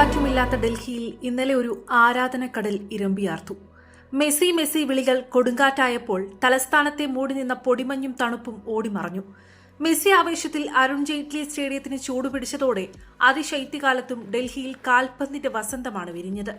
കാറ്റുമില്ലാത്ത ഡൽഹിയിൽ ഇന്നലെ ഒരു ആരാധനക്കടൽ ഇരമ്പിയാർത്തു. മെസ്സി മെസ്സി വിളികൾ കൊടുങ്കാറ്റായപ്പോൾ തലസ്ഥാനത്തെ മൂടി നിന്ന പൊടിമഞ്ഞും തണുപ്പും ഓടിമറഞ്ഞു. മെസ്സി ആവേശത്തിൽ അരുൺ ജെയ്റ്റ്ലി സ്റ്റേഡിയത്തിന് ചൂടുപിടിച്ചതോടെ അതിശൈത്യകാലത്തും ഡൽഹിയിൽ കാൽപന്തിന്റെ വസന്തമാണ് വിരിഞ്ഞത്.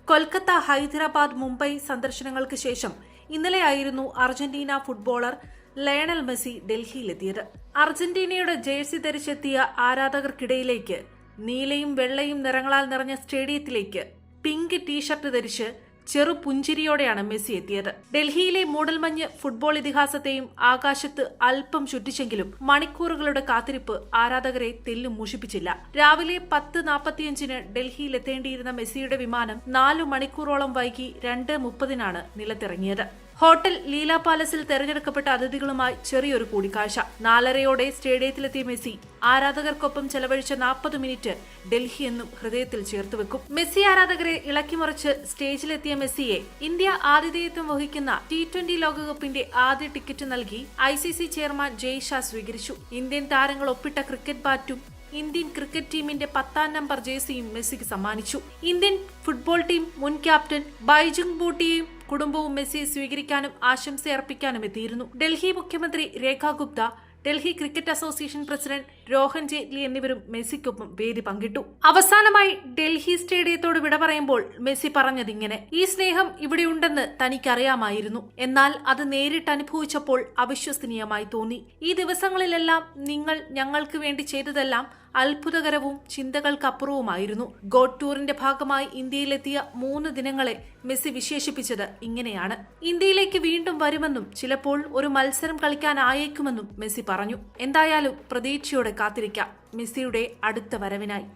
കൊൽക്കത്ത, ഹൈദരാബാദ്, മുംബൈ സന്ദർശനങ്ങൾക്ക് ശേഷം ഇന്നലെയായിരുന്നു അർജന്റീന ഫുട്ബോളർ ലയണൽ മെസ്സി ഡൽഹിയിലെത്തിയത്. അർജന്റീനയുടെ ജേഴ്സി ധരിച്ചെത്തിയ ആരാധകർക്കിടയിലേക്ക് നീലയും വെള്ളയും നിറങ്ങളാൽ നിറഞ്ഞ സ്റ്റേഡിയത്തിലേക്ക് പിങ്ക് ടീഷർട്ട് ധരിച്ച് ചെറു പുഞ്ചിരിയോടെയാണ് മെസ്സി എത്തിയത്. ഡൽഹിയിലെ മൂടൽമഞ്ഞ് ഫുട്ബോൾ ഇതിഹാസത്തെയും ആകാശത്ത് അല്പം ചുറ്റിച്ചെങ്കിലും മണിക്കൂറുകളുടെ കാത്തിരിപ്പ് ആരാധകരെ തെല്ലും മൂഷിപ്പിച്ചില്ല. രാവിലെ 10:45 ഡൽഹിയിൽ എത്തേണ്ടിയിരുന്ന മെസ്സിയുടെ വിമാനം 4 മണിക്കൂറോളം വൈകി 2:30 നിലത്തിറങ്ങിയത്. ഹോട്ടൽ ലീല പാലസിൽ തെരഞ്ഞെടുക്കപ്പെട്ട അതിഥികളുമായി ചെറിയൊരു കൂടിക്കാഴ്ച. 4:30 സ്റ്റേഡിയത്തിലെത്തിയ മെസ്സി ആരാധകർക്കൊപ്പം ചെലവഴിച്ച 40 മിനിറ്റ് ഡൽഹി എന്നും ഹൃദയത്തിൽ ചേർത്തുവെക്കും. മെസ്സി ആരാധകരെ ഇളക്കിമറിച്ച് സ്റ്റേജിലെത്തിയ മെസ്സിയെ ഇന്ത്യ ആതിഥേയത്വം വഹിക്കുന്ന T20 ലോകകപ്പിന്റെ ആദ്യ ടിക്കറ്റ് നൽകി ICC ചെയർമാൻ ജയ് ഷാ സ്വീകരിച്ചു. ഇന്ത്യൻ താരങ്ങൾ ഒപ്പിട്ട ക്രിക്കറ്റ് ബാറ്റും ഇന്ത്യൻ ക്രിക്കറ്റ് ടീമിന്റെ 10ാം നമ്പർ ജേഴ്സിയും മെസ്സിക്ക് സമ്മാനിച്ചു. ഇന്ത്യൻ ഫുട്ബോൾ ടീം മുൻ ക്യാപ്റ്റൻ ബൈജുങ് ബൂട്ടിയെയും കുടുംബവും മെസ്സിയെ സ്വീകരിക്കാനും ആശംസയർപ്പിക്കാനും എത്തിയിരുന്നു. ഡൽഹി മുഖ്യമന്ത്രി Rekha Gupta, Delhi cricket association president Rohan Jaitley എന്നിവരും മെസ്സിക്കൊപ്പം വേദി പങ്കിട്ടു. അവസാനമായി ഡൽഹി സ്റ്റേഡിയത്തോട് വിട പറയുമ്പോൾ മെസ്സി പറഞ്ഞതിങ്ങനെ: ഈ സ്നേഹം ഇവിടെയുണ്ടെന്ന് തനിക്കറിയാമായിരുന്നു, എന്നാൽ അത് നേരിട്ട് അനുഭവിച്ചപ്പോൾ അവിശ്വസനീയമായി തോന്നി. ഈ ദിവസങ്ങളിലെല്ലാം നിങ്ങൾ ഞങ്ങൾക്ക് വേണ്ടി ചെയ്തതെല്ലാം അത്ഭുതകരവും ചിന്തകൾക്കപ്പുറവുമായിരുന്നു. ഗോഡ് ടൂറിന്റെ ഭാഗമായി ഇന്ത്യയിലെത്തിയ 3 ദിനങ്ങളെ മെസ്സി വിശേഷിപ്പിച്ചത് ഇങ്ങനെയാണ്: ഇന്ത്യയിലേക്ക് വീണ്ടും വരുമെന്നും ചിലപ്പോൾ ഒരു മത്സരം കളിക്കാനായേക്കുമെന്നും മെസ്സി പറഞ്ഞു. എന്തായാലും പ്രതീക്ഷയോടെ കാത്തിരിക്കാം മെസ്സിയുടെ അടുത്ത വരവിനായി.